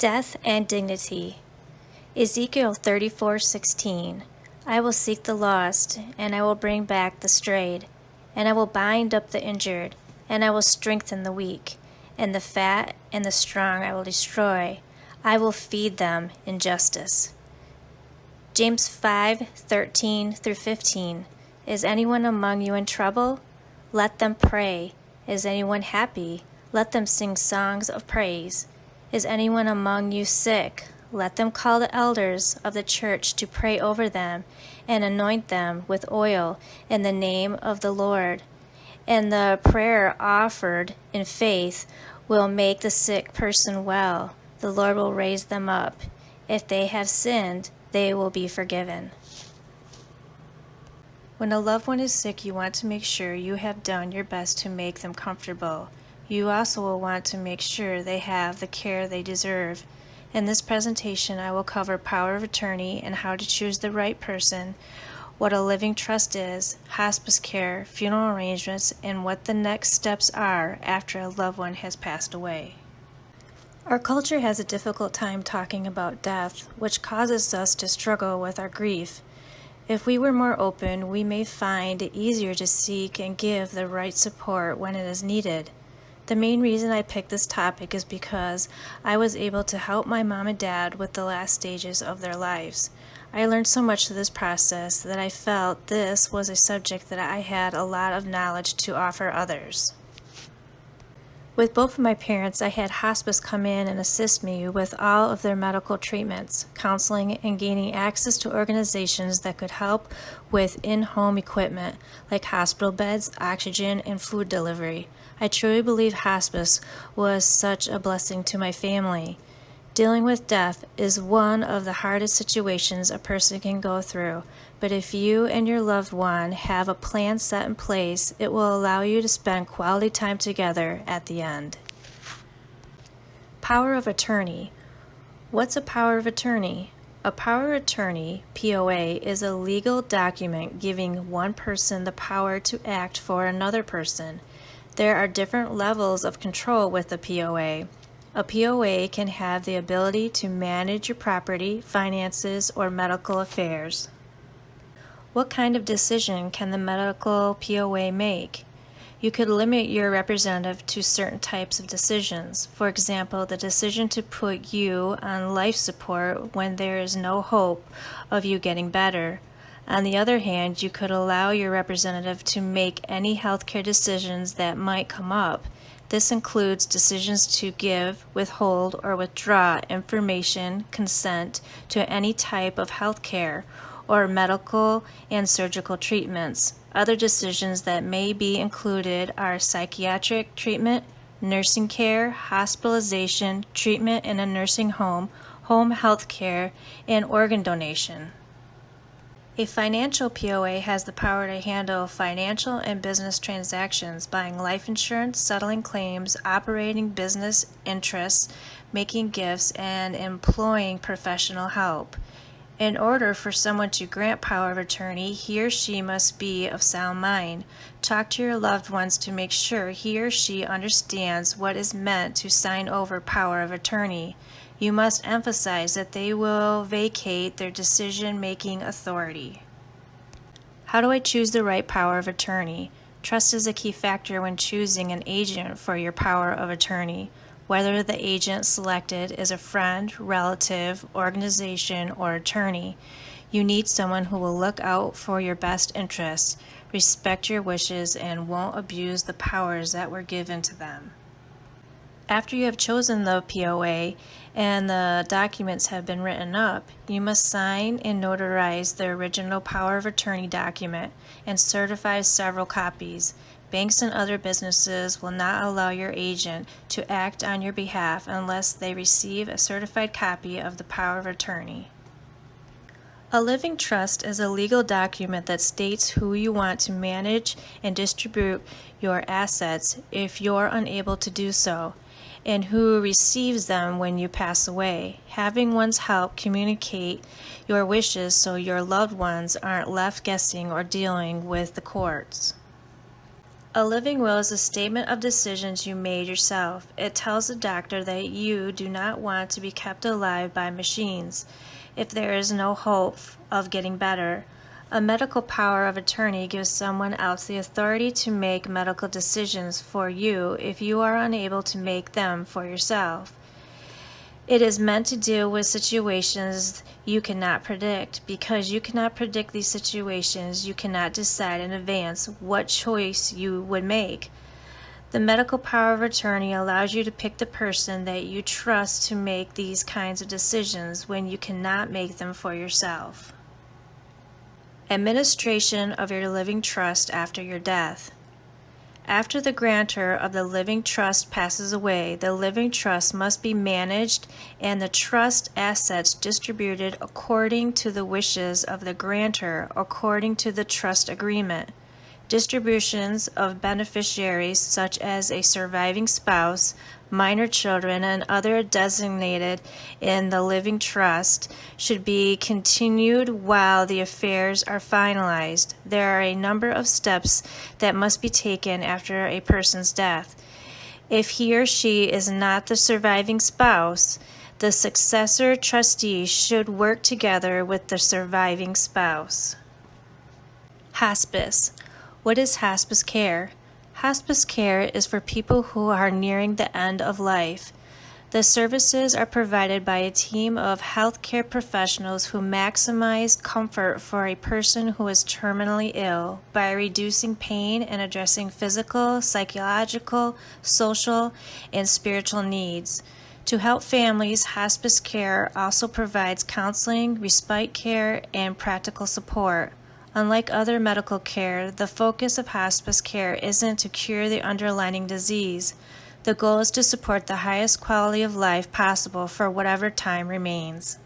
Death and dignity. Ezekiel 34:16. I will seek the lost, and I will bring back the strayed, and I will bind up the injured, and I will strengthen the weak, and the fat and the strong I will destroy. I will feed them in justice. James 5:13 through 15. Is anyone among you in trouble? Let them pray. Is anyone happy? Let them sing songs of praise. Is anyone among you sick? Let them call the elders of the church to pray over them and anoint them with oil in the name of the Lord. And the prayer offered in faith will make the sick person well. The Lord will raise them up. If they have sinned, they will be forgiven. When a loved one is sick, you want to make sure you have done your best to make them comfortable. You also will want to make sure they have the care they deserve. In this presentation, I will cover power of attorney and how to choose the right person, what a living trust is, hospice care, funeral arrangements, and what the next steps are after a loved one has passed away. Our culture has a difficult time talking about death, which causes us to struggle with our grief. If we were more open, we may find it easier to seek and give the right support when it is needed. The main reason I picked this topic is because I was able to help my mom and dad with the last stages of their lives. I learned so much through this process that I felt this was a subject that I had a lot of knowledge to offer others. With both of my parents, I had hospice come in and assist me with all of their medical treatments, counseling, and gaining access to organizations that could help with in-home equipment like hospital beds, oxygen, and food delivery. I truly believe hospice was such a blessing to my family. Dealing with death is one of the hardest situations a person can go through, but if you and your loved one have a plan set in place, it will allow you to spend quality time together at the end. Power of attorney. What's a power of attorney? A power of attorney, POA, is a legal document giving one person the power to act for another person. There are different levels of control with a POA. A POA can have the ability to manage your property, finances, or medical affairs. What kind of decision can the medical POA make? You could limit your representative to certain types of decisions. For example, the decision to put you on life support when there is no hope of you getting better. On the other hand, you could allow your representative to make any healthcare decisions that might come up. This includes decisions to give, withhold, or withdraw information, consent to any type of health care or medical and surgical treatments. Other decisions that may be included are psychiatric treatment, nursing care, hospitalization, treatment in a nursing home, home health care, and organ donation. A financial POA has the power to handle financial and business transactions, buying life insurance, settling claims, operating business interests, making gifts, and employing professional help. In order for someone to grant power of attorney, he or she must be of sound mind. Talk to your loved ones to make sure he or she understands what is meant to sign over power of attorney. You must emphasize that they will vacate their decision-making authority. How do I choose the right power of attorney? Trust is a key factor when choosing an agent for your power of attorney. Whether the agent selected is a friend, relative, organization, or attorney, you need someone who will look out for your best interests, respect your wishes, and won't abuse the powers that were given to them. After you have chosen the POA and the documents have been written up, you must sign and notarize the original power of attorney document and certify several copies. Banks and other businesses will not allow your agent to act on your behalf unless they receive a certified copy of the power of attorney. A living trust is a legal document that states who you want to manage and distribute your assets if you're unable to do so, and who receives them when you pass away. Having one's help communicate your wishes so your loved ones aren't left guessing or dealing with the courts. A living will is a statement of decisions you made yourself. It tells the doctor that you do not want to be kept alive by machines if there is no hope of getting better. A medical power of attorney gives someone else the authority to make medical decisions for you if you are unable to make them for yourself. It is meant to deal with situations you cannot predict. Because you cannot predict these situations, you cannot decide in advance what choice you would make. The medical power of attorney allows you to pick the person that you trust to make these kinds of decisions when you cannot make them for yourself. Administration of your living trust after your death. After the grantor of the living trust passes away, the living trust must be managed and the trust assets distributed according to the wishes of the grantor according to the trust agreement. Distributions of beneficiaries such as a surviving spouse, minor children, and other designated in the living trust should be continued while the affairs are finalized. There are a number of steps that must be taken after a person's death. If he or she is not the surviving spouse, the successor trustee should work together with the surviving spouse. Hospice. What is hospice care? Hospice care is for people who are nearing the end of life. The services are provided by a team of healthcare professionals who maximize comfort for a person who is terminally ill by reducing pain and addressing physical, psychological, social, and spiritual needs. To help families, hospice care also provides counseling, respite care, and practical support. Unlike other medical care, the focus of hospice care isn't to cure the underlying disease. The goal is to support the highest quality of life possible for whatever time remains.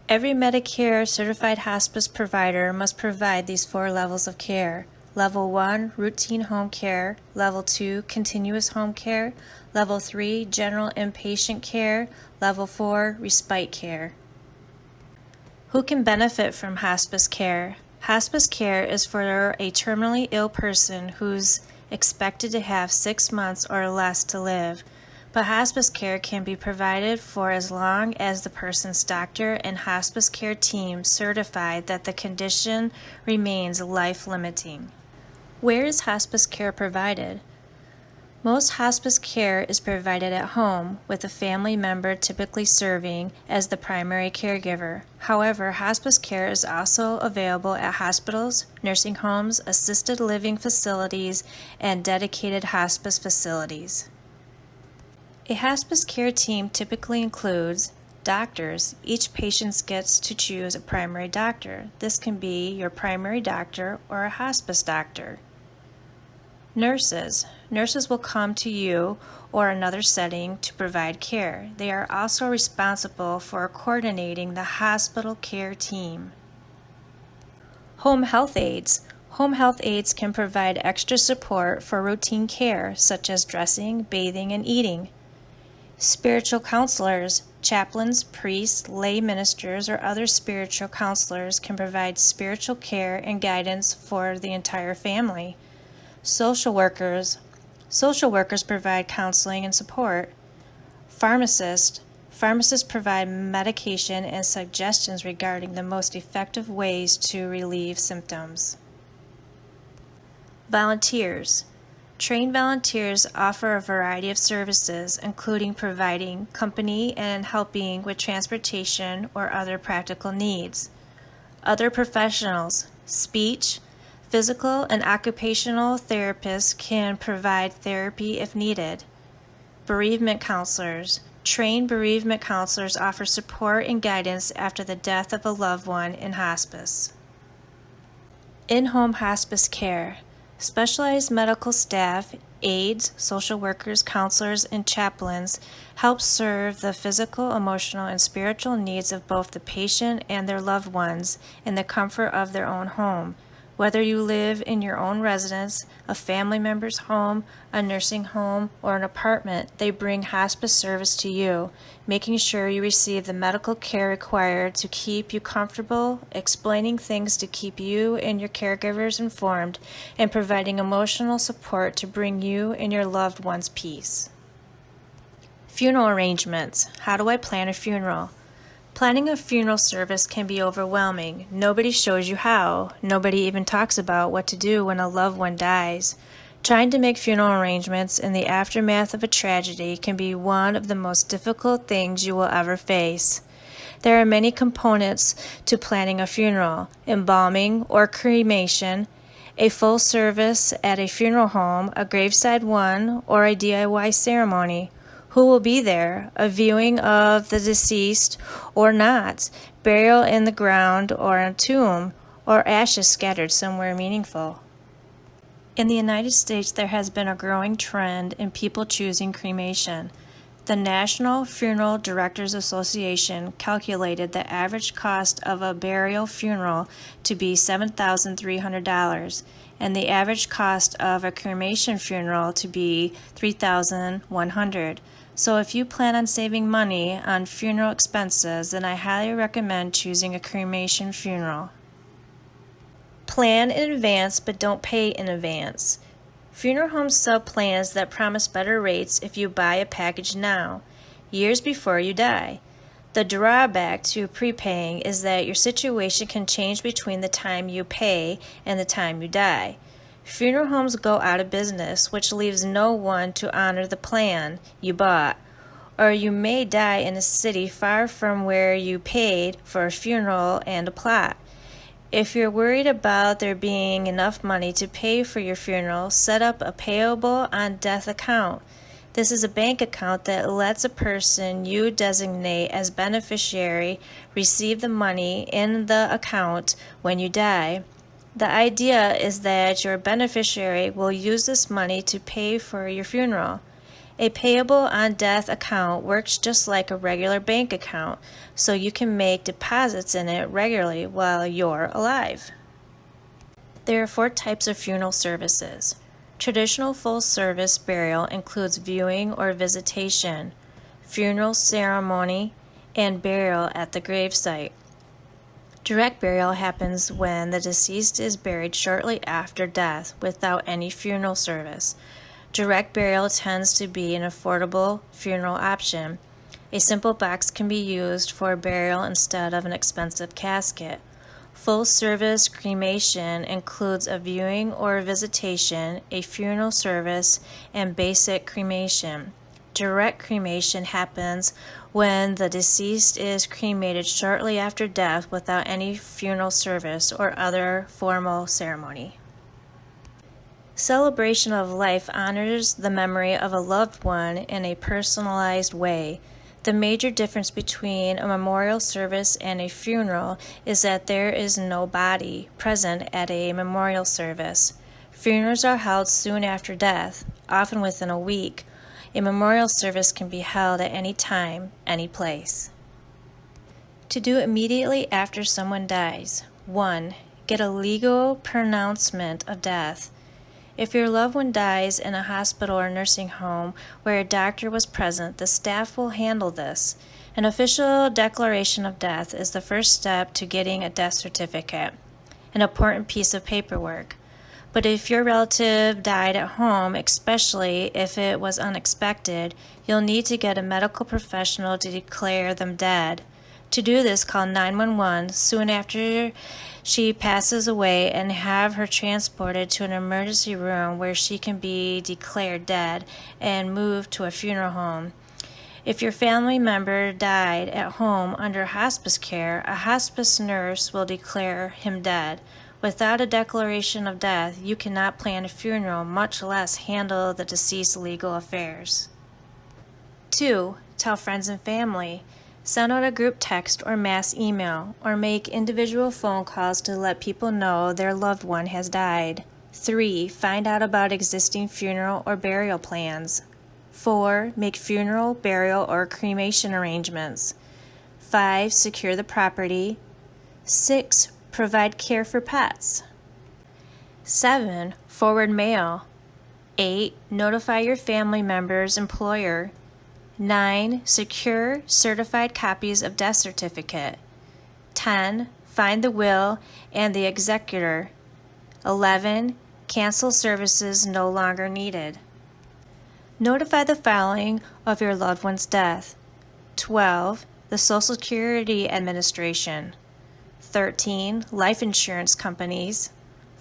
Every Medicare certified hospice provider must provide these 4 levels of care. Level 1, routine home care. Level 2, continuous home care. Level 3, general inpatient care. Level 4, respite care. Who can benefit from hospice care? Hospice care is for a terminally ill person who's expected to have 6 months or less to live, but hospice care can be provided for as long as the person's doctor and hospice care team certify that the condition remains life-limiting. Where is hospice care provided? Most hospice care is provided at home, with a family member typically serving as the primary caregiver. However, hospice care is also available at hospitals, nursing homes, assisted living facilities, and dedicated hospice facilities. A hospice care team typically includes doctors. Each patient gets to choose a primary doctor. This can be your primary doctor or a hospice doctor. Nurses. Nurses will come to you or another setting to provide care. They are also responsible for coordinating the hospital care team. Home health aides. Home health aides can provide extra support for routine care, such as dressing, bathing, and eating. Spiritual counselors. Chaplains, priests, lay ministers, or other spiritual counselors can provide spiritual care and guidance for the entire family. Social workers. Social workers provide counseling and support. Pharmacists. Pharmacists provide medication and suggestions regarding the most effective ways to relieve symptoms. Volunteers. Trained volunteers offer a variety of services, including providing company and helping with transportation or other practical needs. Other professionals. Speech, physical and occupational therapists can provide therapy if needed. Bereavement counselors. Trained bereavement counselors offer support and guidance after the death of a loved one in hospice. In-home hospice care. Specialized medical staff, aides, social workers, counselors, and chaplains help serve the physical, emotional, and spiritual needs of both the patient and their loved ones in the comfort of their own home. Whether you live in your own residence, a family member's home, a nursing home, or an apartment, they bring hospice service to you, making sure you receive the medical care required to keep you comfortable, explaining things to keep you and your caregivers informed, and providing emotional support to bring you and your loved ones peace. Funeral arrangements. How do I plan a funeral? Planning a funeral service can be overwhelming. Nobody shows you how. Nobody even talks about what to do when a loved one dies. Trying to make funeral arrangements in the aftermath of a tragedy can be one of the most difficult things you will ever face. There are many components to planning a funeral: embalming or cremation, a full service at a funeral home, a graveside one, or a DIY ceremony. Who will be there? A viewing of the deceased or not? Burial in the ground or a tomb? Or ashes scattered somewhere meaningful? In the United States, there has been a growing trend in people choosing cremation. The National Funeral Directors Association calculated the average cost of a burial funeral to be $7,300 and the average cost of a cremation funeral to be $3,100. So if you plan on saving money on funeral expenses, then I highly recommend choosing a cremation funeral. Plan in advance, but don't pay in advance. Funeral homes sell plans that promise better rates if you buy a package now, years before you die. The drawback to prepaying is that your situation can change between the time you pay and the time you die. Funeral homes go out of business, which leaves no one to honor the plan you bought. Or you may die in a city far from where you paid for a funeral and a plot. If you're worried about there being enough money to pay for your funeral, set up a payable on death account. This is a bank account that lets a person you designate as beneficiary receive the money in the account when you die. The idea is that your beneficiary will use this money to pay for your funeral. A payable on death account works just like a regular bank account, so you can make deposits in it regularly while you're alive. There are 4 types of funeral services. Traditional full-service burial includes viewing or visitation, funeral ceremony, and burial at the gravesite. Direct burial happens when the deceased is buried shortly after death without any funeral service. Direct burial tends to be an affordable funeral option. A simple box can be used for burial instead of an expensive casket. Full-service cremation includes a viewing or visitation, a funeral service, and basic cremation. Direct cremation happens when the deceased is cremated shortly after death without any funeral service or other formal ceremony. Celebration of life honors the memory of a loved one in a personalized way. The major difference between a memorial service and a funeral is that there is no body present at a memorial service. Funerals are held soon after death, often within a week. A memorial service can be held at any time, any place. To do immediately after someone dies. 1. Get a legal pronouncement of death. If your loved one dies in a hospital or nursing home where a doctor was present, the staff will handle this. An official declaration of death is the first step to getting a death certificate, an important piece of paperwork. But if your relative died at home, especially if it was unexpected, you'll need to get a medical professional to declare them dead. To do this, call 911 soon after she passes away and have her transported to an emergency room where she can be declared dead and moved to a funeral home. If your family member died at home under hospice care, a hospice nurse will declare him dead. Without a declaration of death, you cannot plan a funeral, much less handle the deceased's legal affairs. 2. Tell friends and family. Send out a group text or mass email, or make individual phone calls to let people know their loved one has died. 3. Find out about existing funeral or burial plans. 4. Make funeral, burial, or cremation arrangements. 5. Secure the property. 6. Provide care for pets. 7. Forward mail. 8. Notify your family member's employer. 9. Secure certified copies of death certificate. 10. Find the will and the executor. 11. Cancel services no longer needed. Notify the filing of your loved one's death. 12. The Social Security Administration. 13. Life insurance companies.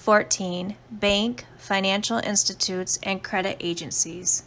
14. Bank, financial institutes, and credit agencies.